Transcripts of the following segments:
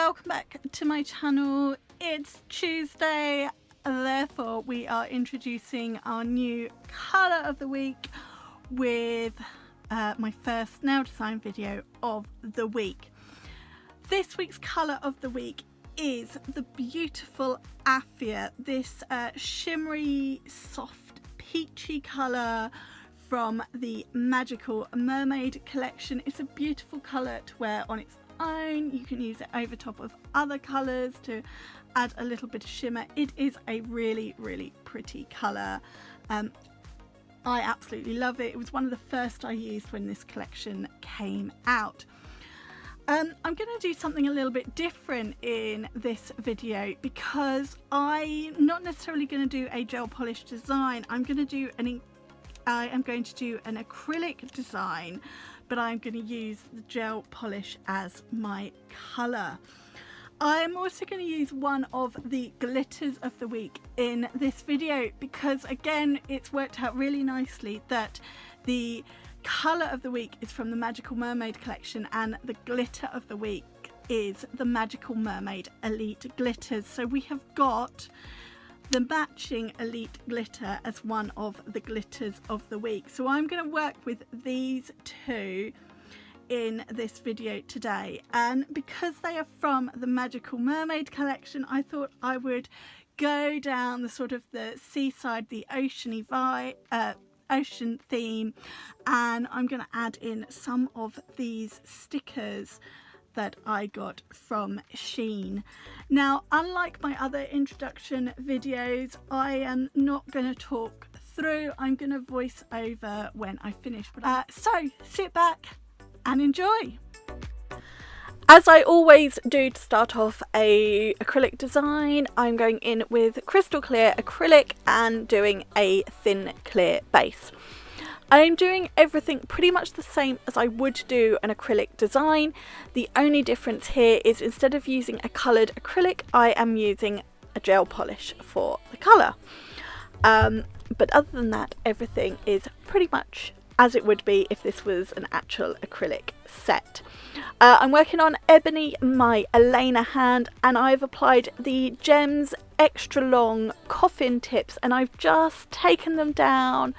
welcome back to my channel. It's Tuesday, therefore we are introducing our new colour of the week with my first nail design video of the week. This week's colour of the week is the beautiful Apphia, this shimmery, soft, peachy colour from the Magical Mermaid collection. It's a beautiful colour to wear on its own. You can use it over top of other colours to add a little bit of shimmer. It is a really, really pretty colour. I absolutely love it. It was one of the first I used when this collection came out. I'm going to do something a little bit different in this video because I'm not necessarily going to do a gel polish design. I am going to do an acrylic design, but I'm going to use the gel polish as my colour. I'm also going to use one of the glitters of the week in this video because, again, it's worked out really nicely that the colour of the week is from the Magical Mermaid collection and the glitter of the week is the Magical Mermaid Elite Glitters. So we have got the matching Elite glitter as one of the glitters of the week. So I'm going to work with these two in this video today, and because they are from the Magical Mermaid collection, I thought I would go down the sort of the seaside, the oceany vibe, ocean theme, and I'm going to add in some of these stickers that I got from Shein. Now, unlike my other introduction videos, I am not going to talk through. I'm going to voice over when I finish. So sit back and enjoy. As I always do to start off a acrylic design, I'm going in with crystal clear acrylic and doing a thin clear base. I'm doing everything pretty much the same as I would do an acrylic design. The only difference here is instead of using a coloured acrylic, I am using a gel polish for the colour. But other than that, everything is pretty much as it would be if this was an actual acrylic set. I'm working on Ebony, my Elena hand, and I've applied the Gems extra long coffin tips, and I've just taken them down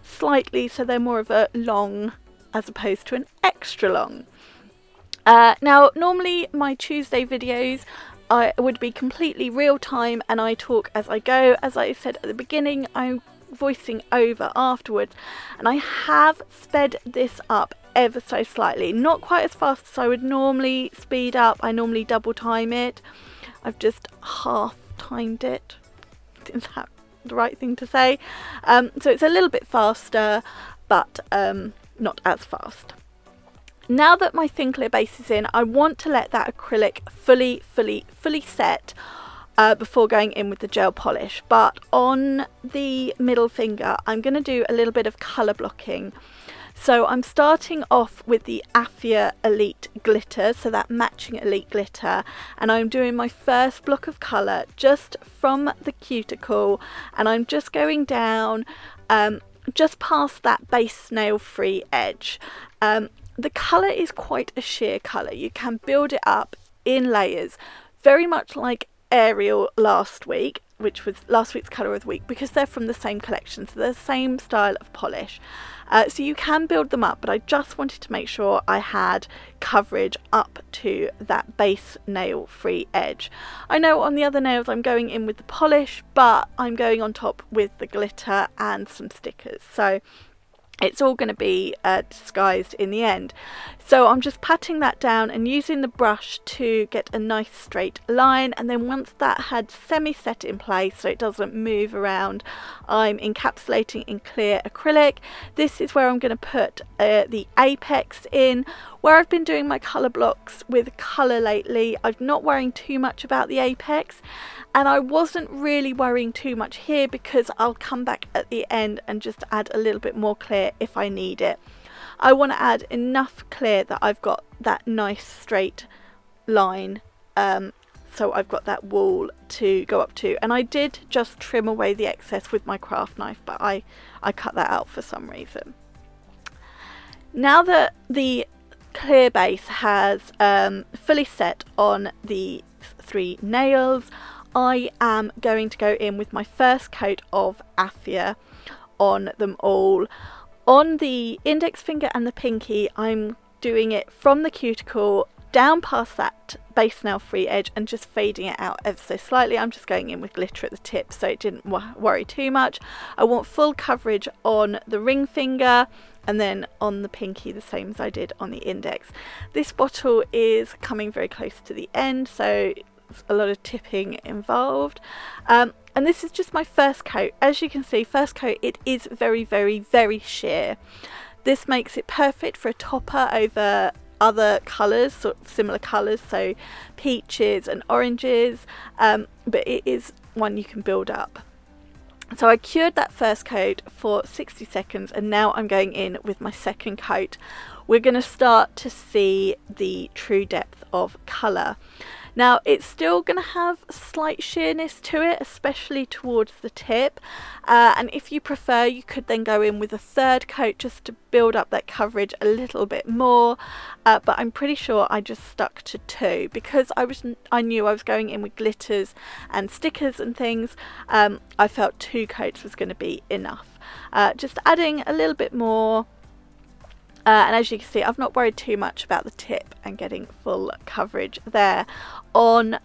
slightly so they're more of a long as opposed to an extra long. Now, normally my Tuesday videos would be completely real time and I talk as I go. As I said at the beginning, I'm voicing over afterwards, and I have sped this up ever so slightly, not quite as fast as I would normally speed up. I normally double time it. I've just half timed it. Is that the right thing to say? So it's a little bit faster, but not as fast. Now that my thin clear base is in, I want to let that acrylic fully set before going in with the gel polish. But on the middle finger, I'm going to do a little bit of colour blocking. So I'm starting off with the Apphia Elite glitter, so that matching Elite glitter, and I'm doing my first block of colour just from the cuticle, and I'm just going down just past that base nail free edge. The colour is quite a sheer colour. You can build it up in layers, very much like Ariel last week, which was last week's colour of the week, because they're from the same collection, so they're the same style of polish. So you can build them up, but I just wanted to make sure I had coverage up to that base nail free edge. I know on the other nails I'm going in with the polish, but I'm going on top with the glitter and some stickers, so it's all going to be disguised in the end. So I'm just patting that down and using the brush to get a nice straight line, and then once that had semi-set in place so it doesn't move around, I'm encapsulating in clear acrylic. This is where I'm going to put the apex in. Where I've been doing my colour blocks with colour lately, I'm not worrying too much about the apex, and I wasn't really worrying too much here because I'll come back at the end and just add a little bit more clear if I need it. I want to add enough clear that I've got that nice straight line, so I've got that wall to go up to, and I did just trim away the excess with my craft knife, but I cut that out for some reason. Now that the clear base has fully set on the 3 nails, I am going to go in with my first coat of Apphia on them all. On the index finger and the pinky, I'm doing it from the cuticle down past that base nail free edge and just fading it out ever so slightly. I'm just going in with glitter at the tip so it didn't worry too much. I want full coverage on the ring finger and then on the pinky the same as I did on the index. This bottle is coming very close to the end, so there's a lot of tipping involved. And this is just my first coat. As you can see, first coat, it is very, very, very sheer. This makes it perfect for a topper over other colours, sort of similar colours, so peaches and oranges, but it is one you can build up. So I cured that first coat for 60 seconds and now I'm going in with my second coat. We're going to start to see the true depth of colour. Now it's still going to have slight sheerness to it, especially towards the tip, and if you prefer you could then go in with a third coat just to build up that coverage a little bit more, but I'm pretty sure I just stuck to 2 because I knew I was going in with glitters and stickers and things. I felt 2 coats was going to be enough. Just adding a little bit more. And as you can see, I've not worried too much about the tip and getting full coverage there. On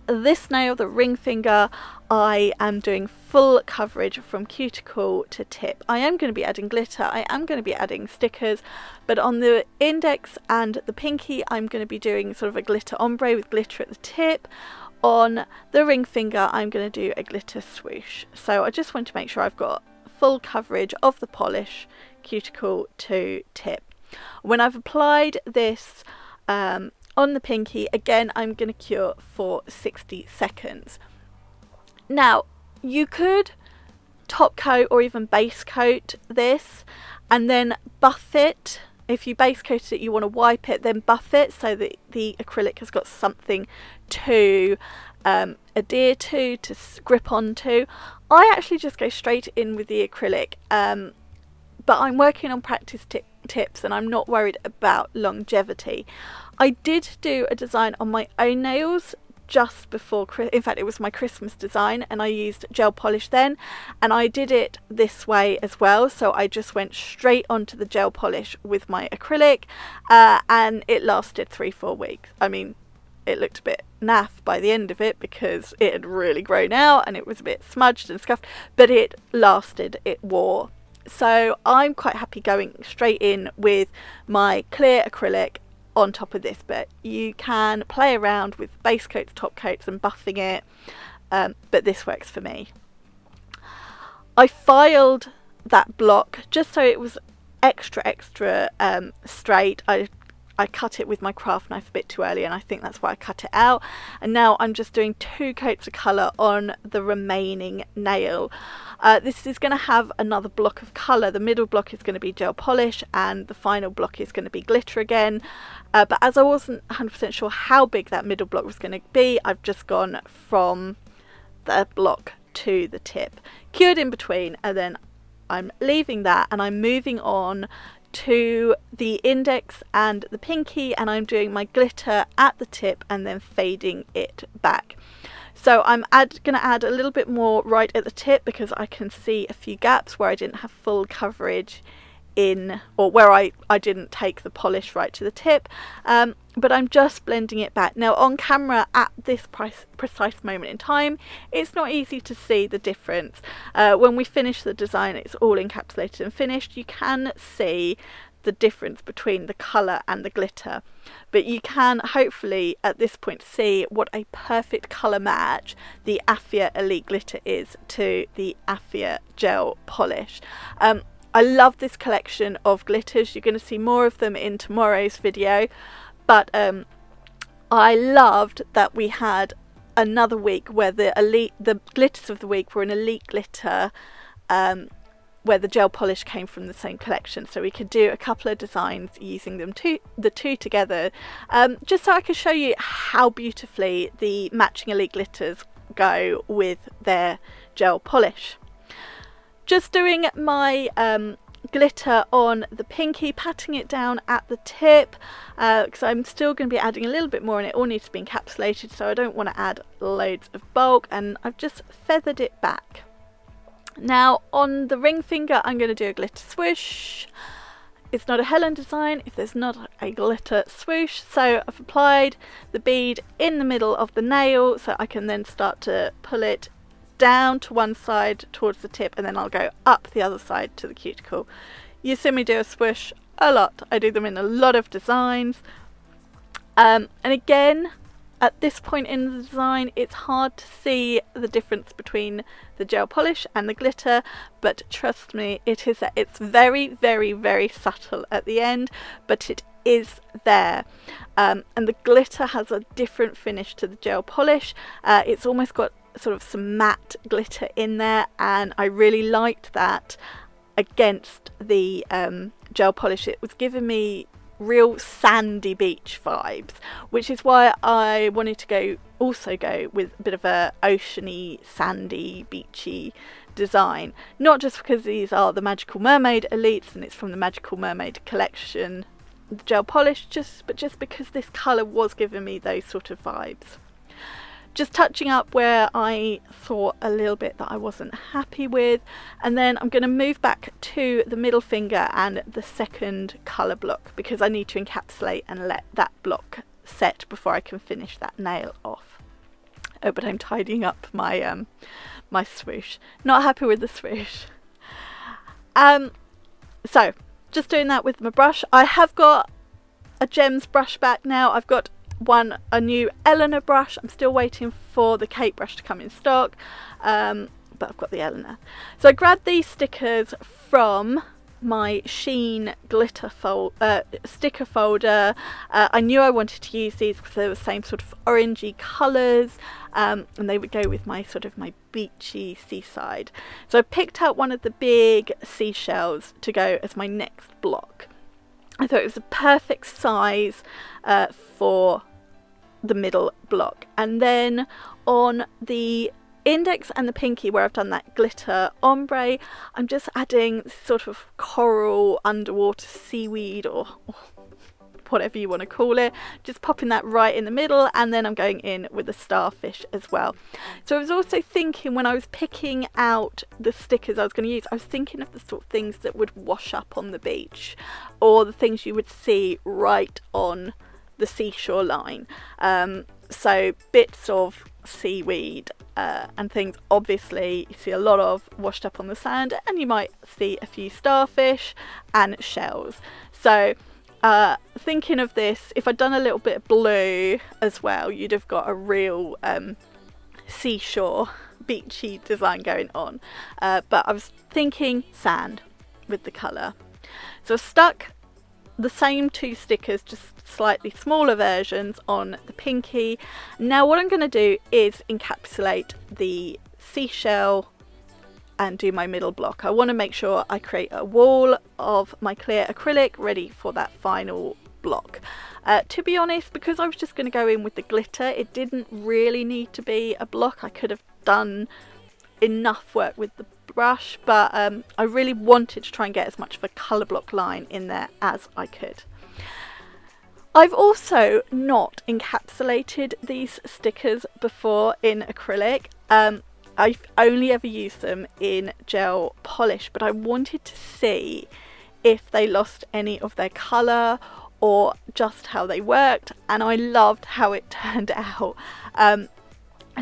this nail, the ring finger, I am doing full coverage from cuticle to tip. I am going to be adding glitter, I am going to be adding stickers, but on the index and the pinky, I'm going to be doing sort of a glitter ombre with glitter at the tip. On the ring finger, I'm going to do a glitter swoosh. So I just want to make sure I've got full coverage of the polish, cuticle to tip. When I've applied this on the pinky, again I'm going to cure for 60 seconds. Now you could top coat or even base coat this and then buff it. If you base coated it, you want to wipe it, then buff it so that the acrylic has got something to adhere to grip onto. I actually just go straight in with the acrylic, but I'm working on practice tips and I'm not worried about longevity. I did do a design on my own nails just before, in fact it was my Christmas design, and I used gel polish then, and I did it this way as well, so I just went straight onto the gel polish with my acrylic, and it lasted 3-4 weeks. I mean, it looked a bit naff by the end of it because it had really grown out and it was a bit smudged and scuffed, but it lasted, it wore. So I'm quite happy going straight in with my clear acrylic on top of this, but you can play around with base coats, top coats and buffing it, but this works for me. I filed that block just so it was extra straight. I cut it with my craft knife a bit too early and I think that's why I cut it out, and now I'm just doing 2 coats of colour on the remaining nail. This is going to have another block of colour. The middle block is going to be gel polish and the final block is going to be glitter again, but as I wasn't 100% sure how big that middle block was going to be, I've just gone from the block to the tip, cured in between, and then I'm leaving that and I'm moving on to the index and the pinky, and I'm doing my glitter at the tip and then fading it back. So I'm going to add a little bit more right at the tip because I can see a few gaps where I didn't have full coverage in, or where I didn't take the polish right to the tip, but I'm just blending it back. Now on camera at this precise moment in time, it's not easy to see the difference. When we finish the design, it's all encapsulated and finished, you can see the difference between the colour and the glitter, but you can hopefully at this point see what a perfect colour match the Apphia Elite Glitter is to the Apphia gel polish. I love this collection of glitters. You're going to see more of them in tomorrow's video, but I loved that we had another week where the glitters of the week were an Elite Glitter, where the gel polish came from the same collection, so we could do a couple of designs using them the two together, just so I could show you how beautifully the matching Elite Glitters go with their gel polish. Just doing my glitter on the pinky, patting it down at the tip, because I'm still going to be adding a little bit more and it all needs to be encapsulated, so I don't want to add loads of bulk, and I've just feathered it back. Now on the ring finger I'm going to do a glitter swoosh. It's not a Helen design if there's not a glitter swoosh, so I've applied the bead in the middle of the nail so I can then start to pull it down to one side towards the tip, and then I'll go up the other side to the cuticle. You see me do a swoosh a lot. I do them in a lot of designs, and again at this point in the design it's hard to see the difference between the gel polish and the glitter, but trust me, it's very, very, very subtle at the end, but it is there. And the glitter has a different finish to the gel polish. It's almost got sort of some matte glitter in there, and I really liked that against the gel polish. It was giving me real sandy beach vibes, which is why I wanted to also go with a bit of a oceany, sandy, beachy design, not just because these are the Magical Mermaid Elites and it's from the Magical Mermaid collection, the gel polish, but just because this colour was giving me those sort of vibes. Just touching up where I thought a little bit that I wasn't happy with, and then I'm going to move back to the middle finger and the second colour block because I need to encapsulate and let that block set before I can finish that nail off. Oh, but I'm tidying up my my swoosh. Not happy with the swoosh. So just doing that with my brush. I have got a Gems brush back now. I've got a new Eleanor brush. I'm still waiting for the Kate brush to come in stock, but I've got the Eleanor. So I grabbed these stickers from my Sheen glitter sticker folder. I knew I wanted to use these because they were the same sort of orangey colours, and they would go with my my beachy seaside. So I picked out one of the big seashells to go as my next block. I thought it was a perfect size for the middle block, and then on the index and the pinky where I've done that glitter ombre, I'm just adding sort of coral, underwater seaweed, or whatever you want to call it, just popping that right in the middle, and then I'm going in with the starfish as well. So I was also thinking, when I was picking out the stickers I was going to use, I was thinking of the sort of things that would wash up on the beach, or the things you would see right on the seashore line. So bits of seaweed and things, obviously you see a lot of washed up on the sand, and you might see a few starfish and shells. So thinking of this, if I'd done a little bit of blue as well, you'd have got a real seashore beachy design going on, but I was thinking sand with the colour. So I stuck the same two stickers, just slightly smaller versions, on the pinky. Now what I'm going to do is encapsulate the seashell and do my middle block. I want to make sure I create a wall of my clear acrylic ready for that final block. To be honest, because I was just going to go in with the glitter, it didn't really need to be a block. I could have done enough work with the brush, but I really wanted to try and get as much of a colour block line in there as I could. I've also not encapsulated these stickers before in acrylic. I've only ever used them in gel polish, but I wanted to see if they lost any of their colour or just how they worked, and I loved how it turned out.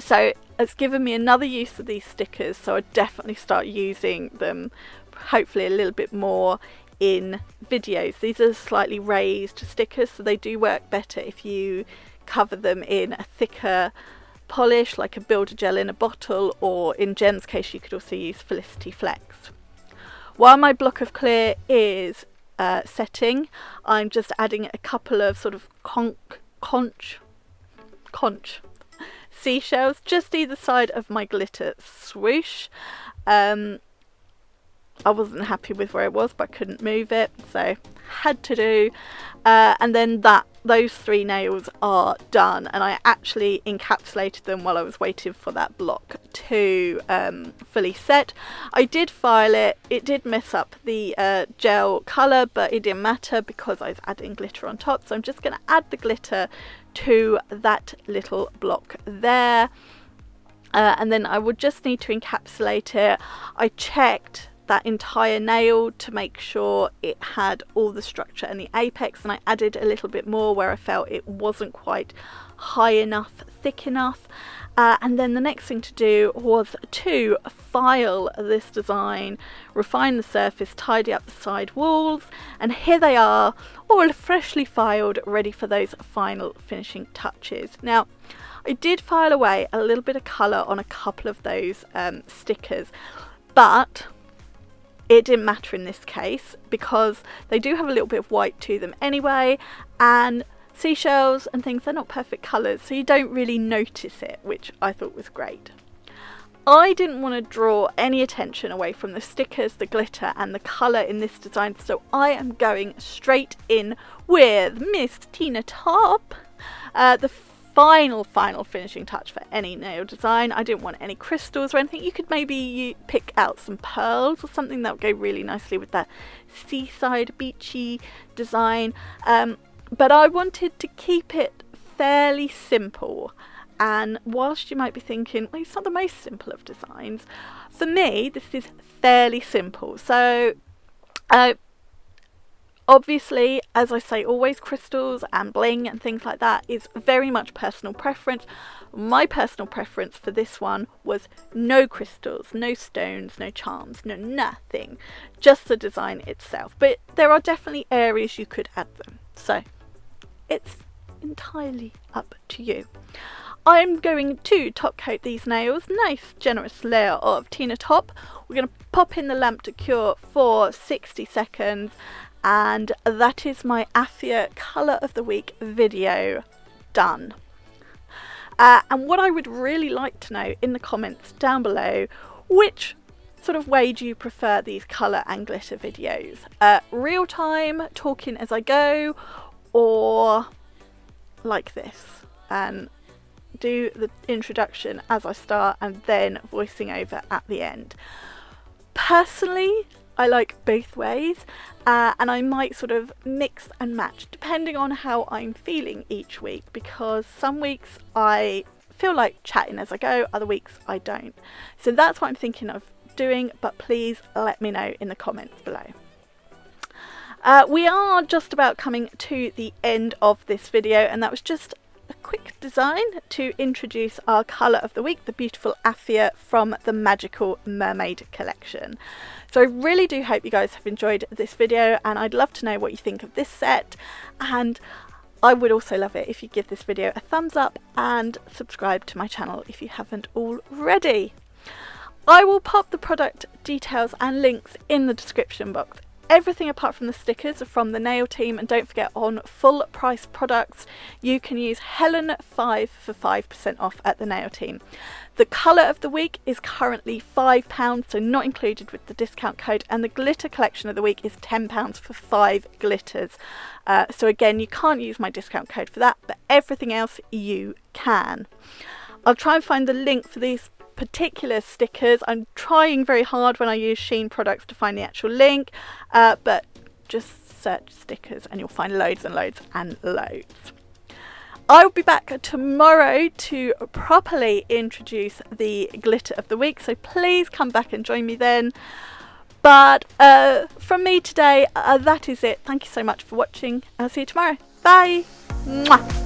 So it's given me another use of these stickers, so I'd definitely start using them, hopefully a little bit more in videos. These are slightly raised stickers, so they do work better if you cover them in a thicker polish, like a Builder Gel in a bottle, or in Gem's case you could also use Felicity Flex. While my block of clear is setting, I'm just adding a couple of sort of conch seashells just either side of my glitter swoosh. I wasn't happy with where it was, but I couldn't move it, so had to do. And then that those 3 nails are done, and I actually encapsulated them while I was waiting for that block to fully set. I did file it. It did mess up the gel colour, but it didn't matter because I was adding glitter on top. So I'm just going to add the glitter to that little block there, and then I would just need to encapsulate it. I checked that entire nail to make sure it had all the structure and the apex, and I added a little bit more where I felt it wasn't quite high enough, thick enough, and then the next thing to do was to file this design, refine the surface, tidy up the side walls, and here they are, all freshly filed, ready for those final finishing touches. Now, I did file away a little bit of colour on a couple of those stickers, but it didn't matter in this case because they do have a little bit of white to them anyway, and seashells and things, they're not perfect colours, so you don't really notice it, which I thought was great. I didn't want to draw any attention away from the stickers, the glitter and the colour in this design, so I am going straight in with Miss Tina Top, the final finishing touch for any nail design. I didn't want any crystals or anything. You could maybe pick out some pearls or something that would go really nicely with that seaside beachy design, but I wanted to keep it fairly simple. And whilst you might be thinking, well, it's not the most simple of designs, for me this is fairly simple. So obviously, as I say, always crystals and bling and things like that is very much personal preference. My personal preference for this one was no crystals, no stones, no charms, no nothing, just the design itself. But there are definitely areas you could add them, so it's entirely up to you. I'm going to top coat these nails, nice generous layer of Tina Top. We're going to pop in the lamp to cure for 60 seconds. And that is my Apphia Colour of the Week video done. And what I would really like to know in the comments down below, which sort of way do you prefer these colour and glitter videos? Real time, talking as I go, or like this, and do the introduction as I start and then voicing over at the end. Personally, I like both ways, and I might sort of mix and match depending on how I'm feeling each week, because some weeks I feel like chatting as I go, other weeks I don't. So that's what I'm thinking of doing, but please let me know in the comments below. We are just about coming to the end of this video, and that was just a quick design to introduce our colour of the week, the beautiful Apphia from the Magical Mermaid collection. So I really do hope you guys have enjoyed this video, and I'd love to know what you think of this set, and I would also love it if you give this video a thumbs up and subscribe to my channel if you haven't already. I will pop the product details and links in the description box. Everything apart from the stickers are from the nail team, and don't forget, on full price products you can use Helen 5 for 5% off at the nail team. The colour of the week is currently £5, so not included with the discount code, and the glitter collection of the week is £10 for 5 glitters. So again, you can't use my discount code for that, but everything else you can. I'll try and find the link for these particular stickers. I'm trying very hard when I use Shein products to find the actual link, but just search stickers and you'll find loads and loads and loads. I'll be back tomorrow to properly introduce the glitter of the week, so please come back and join me then. But from me today, that is it. Thank you so much for watching. I'll see you tomorrow. Bye. Mwah.